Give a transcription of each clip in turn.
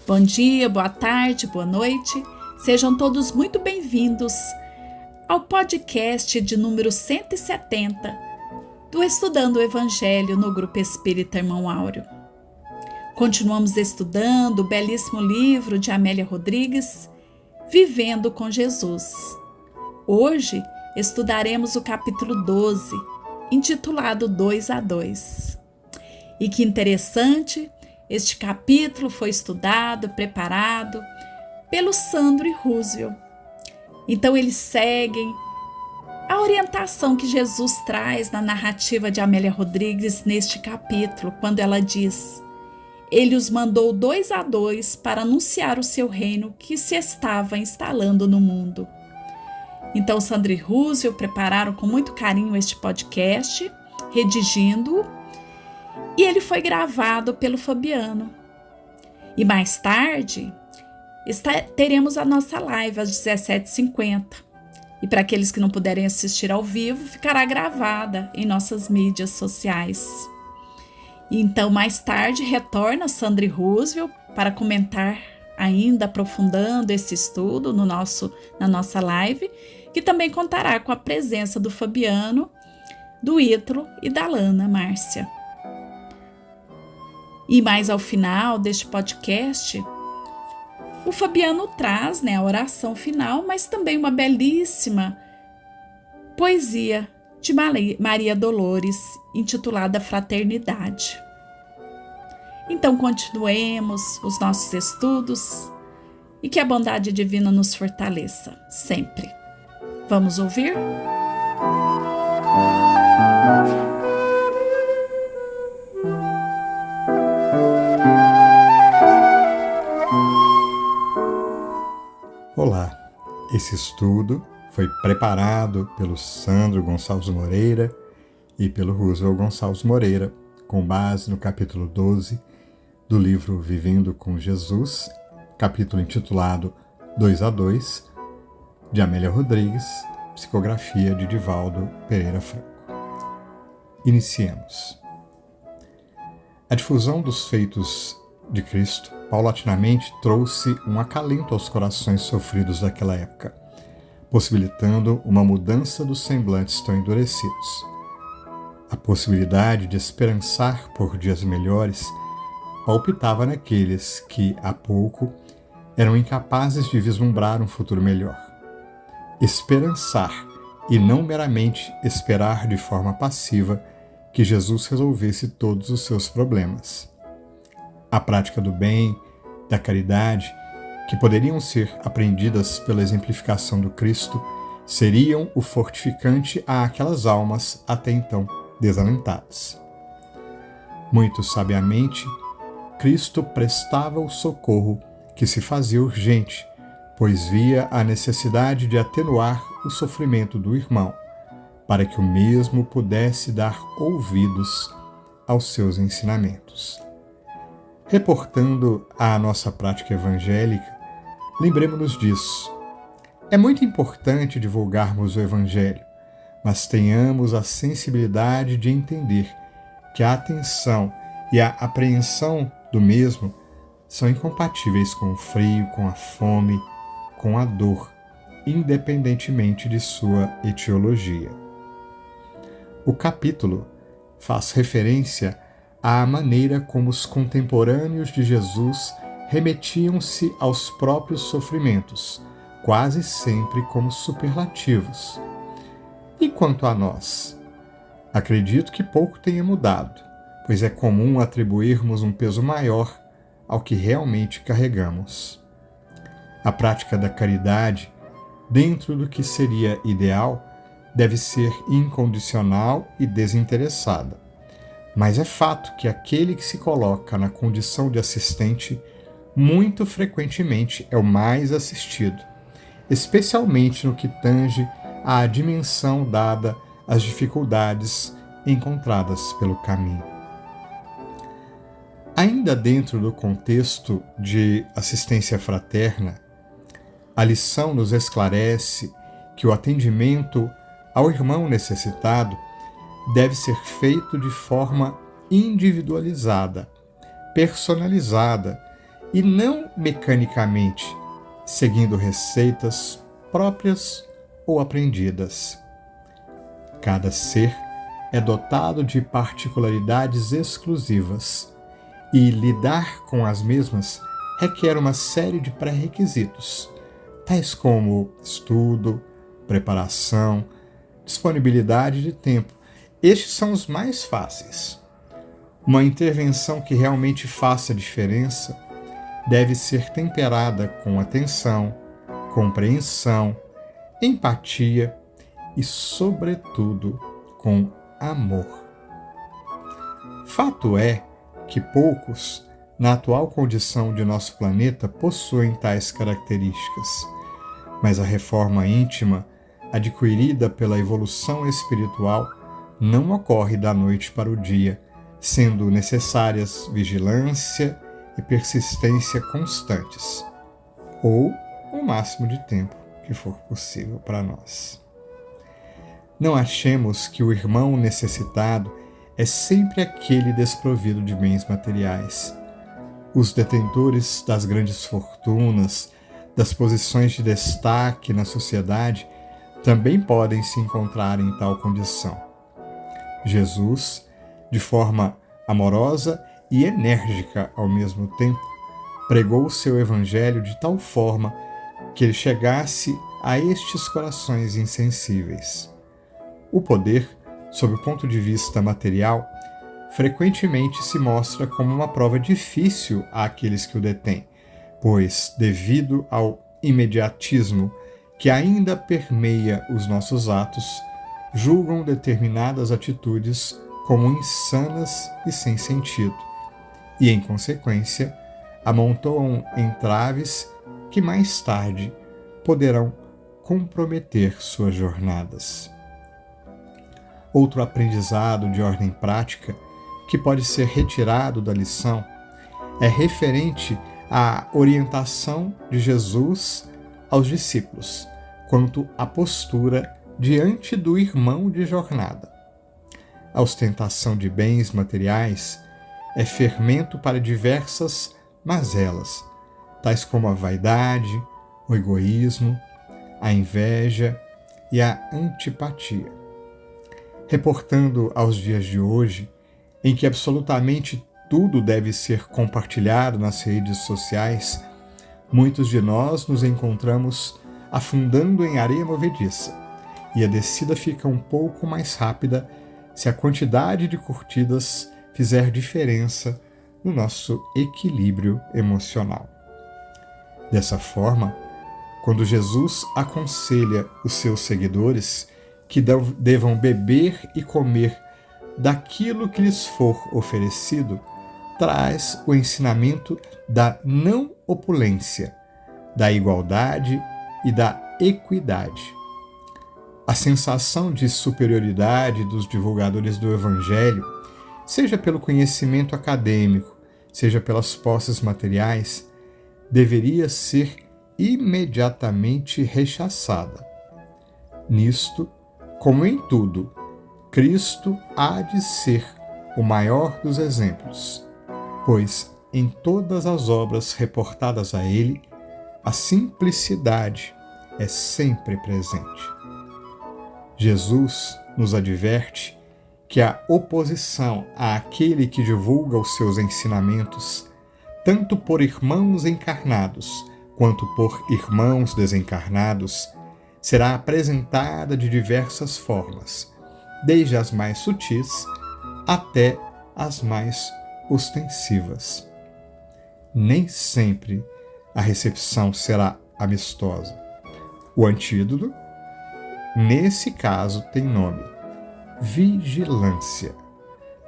Bom dia, boa tarde, boa noite. Sejam todos muito bem-vindos ao podcast de número 170 do Estudando o Evangelho no Grupo Espírita Irmão Áureo. Continuamos estudando o belíssimo livro de Amélia Rodrigues, Vivendo com Jesus. Hoje estudaremos o capítulo 12, intitulado 2 a 2. E que interessante! Este capítulo foi estudado, preparado pelo Sandro e Roosevelt. Então eles seguem a orientação que Jesus traz na narrativa de Amélia Rodrigues neste capítulo, quando ela diz: Ele os mandou 2 a 2 para anunciar o seu reino que se estava instalando no mundo. Então Sandro e Roosevelt prepararam com muito carinho este podcast, redigindo-o, e ele foi gravado pelo Fabiano. E mais tarde, teremos a nossa live às 17h50. E para aqueles que não puderem assistir ao vivo, ficará gravada em nossas mídias sociais. E então, mais tarde, retorna Sandro e Roosevelt para comentar ainda, aprofundando esse estudo na nossa live, que também contará com a presença do Fabiano, do Ítalo e da Lana Márcia. E mais ao final deste podcast, o Fabiano traz a oração final, mas também uma belíssima poesia de Maria Dolores, intitulada Fraternidade. Então continuemos os nossos estudos e que a bondade divina nos fortaleça sempre. Vamos ouvir? Olá, esse estudo foi preparado pelo Sandro Gonçalves Moreira e pelo Roosevelt Gonçalves Moreira, com base no capítulo 12 do livro Vivendo com Jesus, capítulo intitulado 2 a 2, de Amélia Rodrigues, psicografia de Divaldo Pereira Franco. Iniciemos. A difusão dos feitos de Cristo paulatinamente trouxe um acalento aos corações sofridos daquela época, possibilitando uma mudança dos semblantes tão endurecidos. A possibilidade de esperançar por dias melhores palpitava naqueles que, há pouco, eram incapazes de vislumbrar um futuro melhor. Esperançar, e não meramente esperar de forma passiva que Jesus resolvesse todos os seus problemas. A prática do bem, da caridade, que poderiam ser aprendidas pela exemplificação do Cristo, seriam o fortificante àquelas almas até então desalentadas. Muito sabiamente, Cristo prestava o socorro que se fazia urgente, pois via a necessidade de atenuar o sofrimento do irmão, para que o mesmo pudesse dar ouvidos aos seus ensinamentos. Reportando à nossa prática evangélica, lembremos-nos disso. É muito importante divulgarmos o Evangelho, mas tenhamos a sensibilidade de entender que a atenção e a apreensão do mesmo são incompatíveis com o frio, com a fome, com a dor, independentemente de sua etiologia. O capítulo faz referência à maneira como os contemporâneos de Jesus remetiam-se aos próprios sofrimentos, quase sempre como superlativos. E quanto a nós? Acredito que pouco tenha mudado, pois é comum atribuirmos um peso maior ao que realmente carregamos. A prática da caridade, dentro do que seria ideal, deve ser incondicional e desinteressada. Mas é fato que aquele que se coloca na condição de assistente muito frequentemente é o mais assistido, especialmente no que tange à dimensão dada às dificuldades encontradas pelo caminho. Ainda dentro do contexto de assistência fraterna, A lição nos esclarece que o atendimento ao irmão necessitado deve ser feito de forma individualizada, personalizada e não mecanicamente, seguindo receitas próprias ou aprendidas. Cada ser é dotado de particularidades exclusivas e lidar com as mesmas requer uma série de pré-requisitos, tais como estudo, preparação, disponibilidade de tempo. Estes são os mais fáceis. Uma intervenção que realmente faça diferença deve ser temperada com atenção, compreensão, empatia e, sobretudo, com amor. Fato é que poucos, na atual condição de nosso planeta, possuem tais características, mas a reforma íntima, adquirida pela evolução espiritual, não ocorre da noite para o dia, sendo necessárias vigilância e persistência constantes, ou o máximo de tempo que for possível para nós. Não achemos que o irmão necessitado é sempre aquele desprovido de bens materiais. Os detentores das grandes fortunas, das posições de destaque na sociedade, também podem se encontrar em tal condição. Jesus, de forma amorosa e enérgica ao mesmo tempo, pregou o seu evangelho de tal forma que ele chegasse a estes corações insensíveis. O poder, sob o ponto de vista material, frequentemente se mostra como uma prova difícil àqueles que o detêm, pois, devido ao imediatismo que ainda permeia os nossos atos, julgam determinadas atitudes como insanas e sem sentido, e, em consequência, amontoam entraves que mais tarde poderão comprometer suas jornadas. Outro aprendizado de ordem prática que pode ser retirado da lição é referente à orientação de Jesus aos discípulos quanto à postura diante do irmão de jornada. A ostentação de bens materiais é fermento para diversas mazelas, tais como a vaidade, o egoísmo, a inveja e a antipatia. Reportando aos dias de hoje, em que absolutamente tudo deve ser compartilhado nas redes sociais, muitos de nós nos encontramos afundando em areia movediça, e a descida fica um pouco mais rápida se a quantidade de curtidas fizer diferença no nosso equilíbrio emocional. Dessa forma, quando Jesus aconselha os seus seguidores que devam beber e comer daquilo que lhes for oferecido, traz o ensinamento da não opulência, da igualdade e da equidade. A sensação de superioridade dos divulgadores do Evangelho, seja pelo conhecimento acadêmico, seja pelas posses materiais, deveria ser imediatamente rechaçada. Nisto, como em tudo, Cristo há de ser o maior dos exemplos, pois em todas as obras reportadas a ele, a simplicidade é sempre presente. Jesus nos adverte que a oposição àquele que divulga os seus ensinamentos, tanto por irmãos encarnados quanto por irmãos desencarnados, será apresentada de diversas formas, desde as mais sutis até as mais ostensivas. Nem sempre a recepção será amistosa. O antídoto, nesse caso, tem nome: vigilância.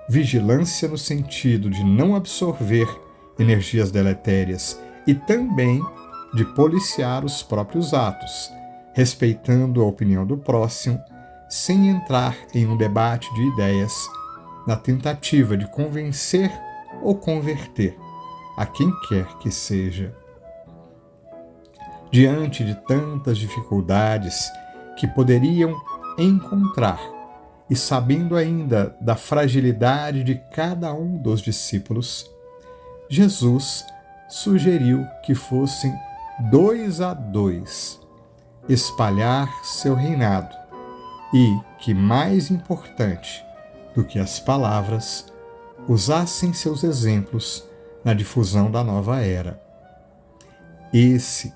Vigilância no sentido de não absorver energias deletérias e também de policiar os próprios atos, respeitando a opinião do próximo, sem entrar em um debate de ideias, na tentativa de convencer ou converter a quem quer que seja. diante de tantas dificuldades que poderiam encontrar, e sabendo ainda da fragilidade de cada um dos discípulos, Jesus sugeriu que fossem 2 a 2 espalhar seu reinado e que, mais importante do que as palavras, usassem seus exemplos na difusão da nova era. Esse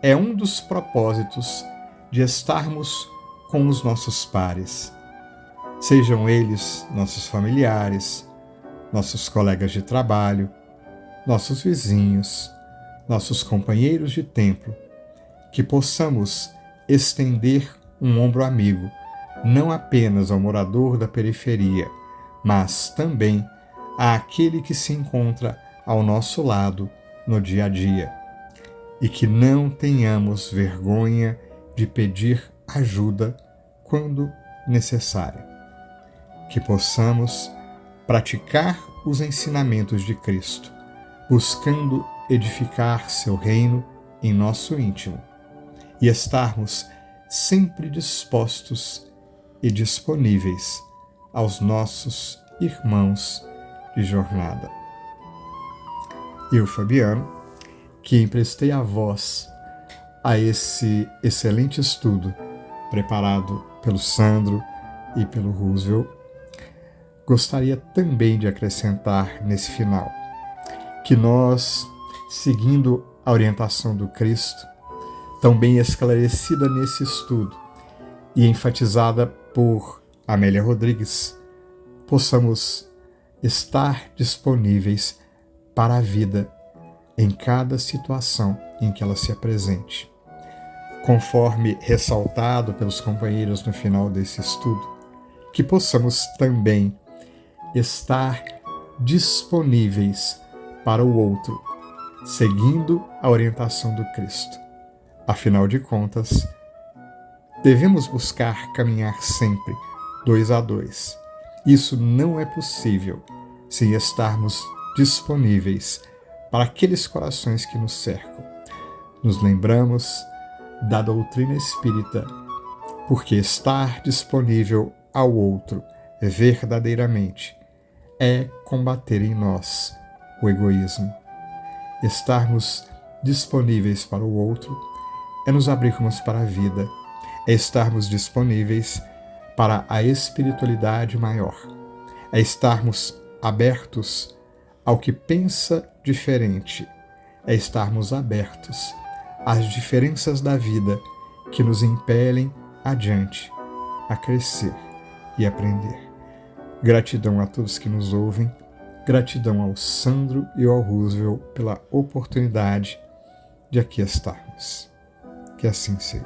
é um dos propósitos de estarmos com os nossos pares, sejam eles nossos familiares, nossos colegas de trabalho, nossos vizinhos, nossos companheiros de templo, que possamos estender um ombro amigo, não apenas ao morador da periferia, mas também àquele que se encontra ao nosso lado no dia a dia, e que não tenhamos vergonha de pedir ajuda quando necessário. Que possamos praticar os ensinamentos de Cristo, buscando edificar seu reino em nosso íntimo e estarmos sempre dispostos e disponíveis aos nossos irmãos de jornada. Eu, Fabiano, que emprestei a voz a esse excelente estudo preparado pelo Sandro e pelo Roosevelt, gostaria também de acrescentar nesse final que nós, seguindo a orientação do Cristo, tão bem esclarecida nesse estudo e enfatizada por Amélia Rodrigues, possamos estar disponíveis para a vida em cada situação em que ela se apresente. Conforme ressaltado pelos companheiros no final desse estudo, que possamos também estar disponíveis para o outro, seguindo a orientação do Cristo. Afinal de contas, devemos buscar caminhar sempre 2 a 2. Isso não é possível sem estarmos disponíveis para aqueles corações que nos cercam. Nos lembramos da doutrina espírita, porque estar disponível ao outro verdadeiramente é combater em nós o egoísmo. Estarmos disponíveis para o outro é nos abrirmos para a vida, é estarmos disponíveis para a espiritualidade maior, é estarmos abertos ao que pensa diferente, é estarmos abertos às diferenças da vida que nos impelem adiante, a crescer e aprender. Gratidão a todos que nos ouvem, gratidão ao Sandro e ao Roosevelt pela oportunidade de aqui estarmos. Que assim seja.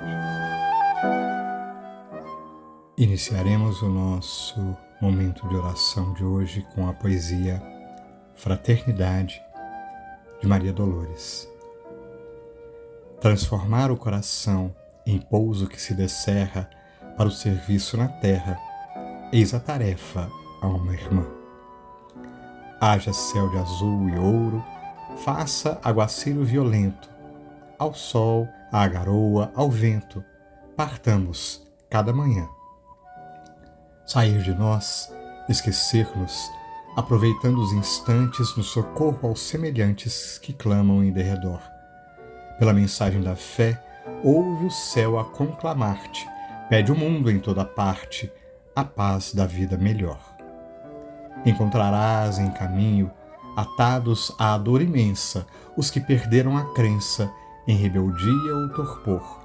Iniciaremos o nosso momento de oração de hoje com a poesia Fraternidade, de Maria Dolores. Transformar o coração em pouso que se descerra para o serviço na terra, eis a tarefa, alma irmã. Haja céu de azul e ouro, faça aguaceiro violento, ao sol, à garoa, ao vento, partamos cada manhã. Sair de nós, esquecer-nos, aproveitando os instantes no socorro aos semelhantes que clamam em derredor. Pela mensagem da fé, ouve o céu a conclamar-te, pede o mundo em toda parte, a paz da vida melhor. Encontrarás em caminho, atados à dor imensa, os que perderam a crença em rebeldia ou torpor.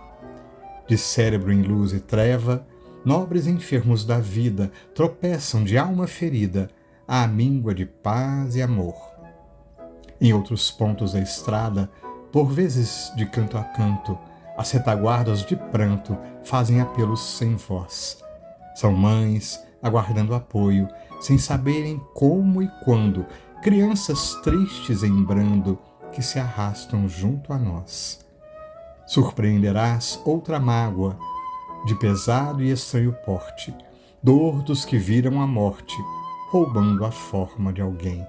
De cérebro em luz e treva, nobres enfermos da vida tropeçam de alma ferida à míngua de paz e amor. Em outros pontos da estrada, por vezes de canto a canto, as retaguardas de pranto fazem apelos sem voz. São mães aguardando apoio, sem saberem como e quando, crianças tristes em brando que se arrastam junto a nós. Surpreenderás outra mágoa, de pesado e estranho porte, dor dos que viram a morte, roubando a forma de alguém.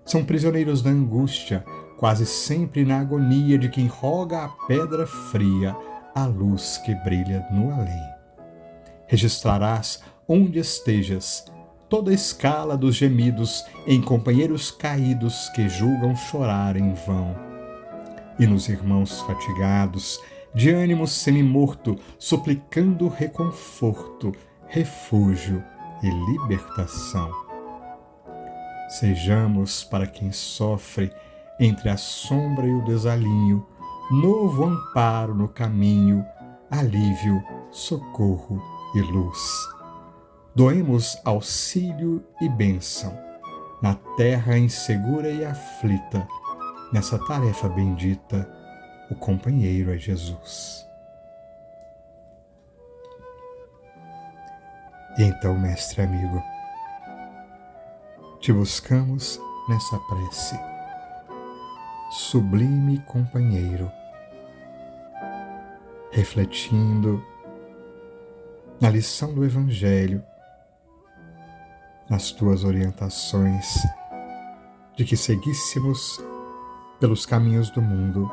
São prisioneiros da angústia, quase sempre na agonia de quem roga à pedra fria a luz que brilha no além. Registrarás onde estejas toda a escala dos gemidos em companheiros caídos que julgam chorar em vão. E nos irmãos fatigados, de ânimo semi-morto, suplicando reconforto, refúgio e libertação. Sejamos para quem sofre entre a sombra e o desalinho, novo amparo no caminho, alívio, socorro e luz. Doemos auxílio e bênção na terra insegura e aflita. Nessa tarefa bendita, o companheiro é Jesus. E então, mestre amigo, te buscamos nessa prece. Sublime companheiro, refletindo na lição do Evangelho, nas tuas orientações de que seguíssemos pelos caminhos do mundo,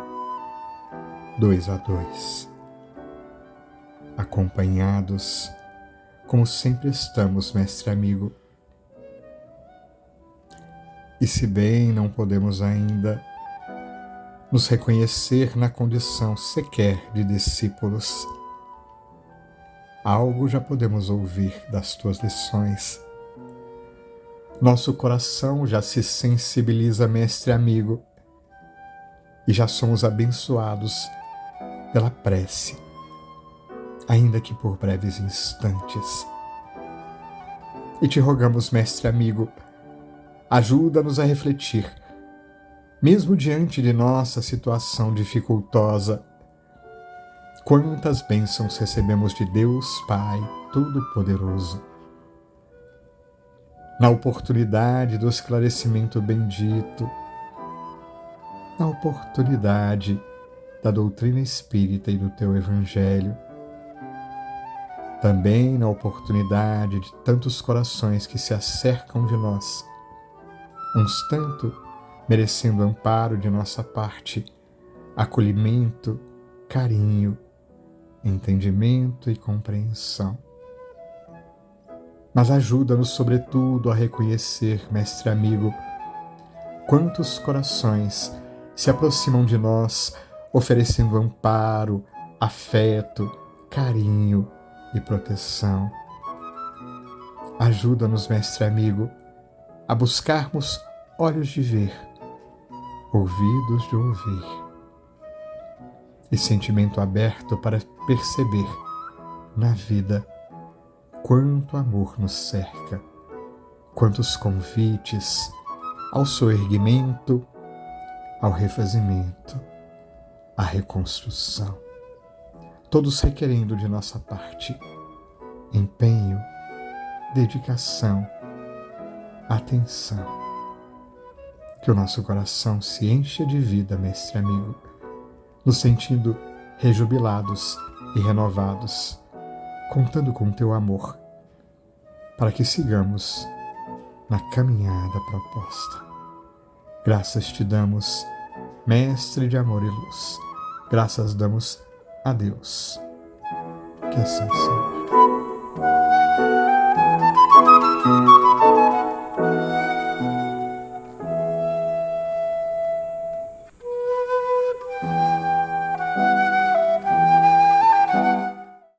2 a 2, acompanhados, como sempre estamos, mestre amigo. E se bem não podemos ainda nos reconhecer na condição sequer de discípulos, algo já podemos ouvir das tuas lições. Nosso coração já se sensibiliza, mestre amigo, e já somos abençoados pela prece, ainda que por breves instantes. E te rogamos, mestre amigo, ajuda-nos a refletir, mesmo diante de nossa situação dificultosa, quantas bênçãos recebemos de Deus Pai Todo-Poderoso. Na oportunidade do esclarecimento bendito, na oportunidade da doutrina espírita e do teu Evangelho, também na oportunidade de tantos corações que se acercam de nós, uns tanto merecendo amparo de nossa parte, acolhimento, carinho, entendimento e compreensão. Mas ajuda-nos, sobretudo, a reconhecer, mestre amigo, quantos corações se aproximam de nós, oferecendo amparo, afeto, carinho e proteção. Ajuda-nos, mestre amigo, a buscarmos olhos de ver, ouvidos de ouvir e sentimento aberto para perceber na vida quanto amor nos cerca, quantos convites ao soerguimento, ao refazimento, à reconstrução, todos requerendo de nossa parte empenho, dedicação, atenção. Que o nosso coração se encha de vida, mestre amigo, nos sentindo rejubilados e renovados, contando com teu amor, para que sigamos na caminhada proposta. Graças te damos, Mestre de amor e luz. Graças damos a Deus. Que assim seja.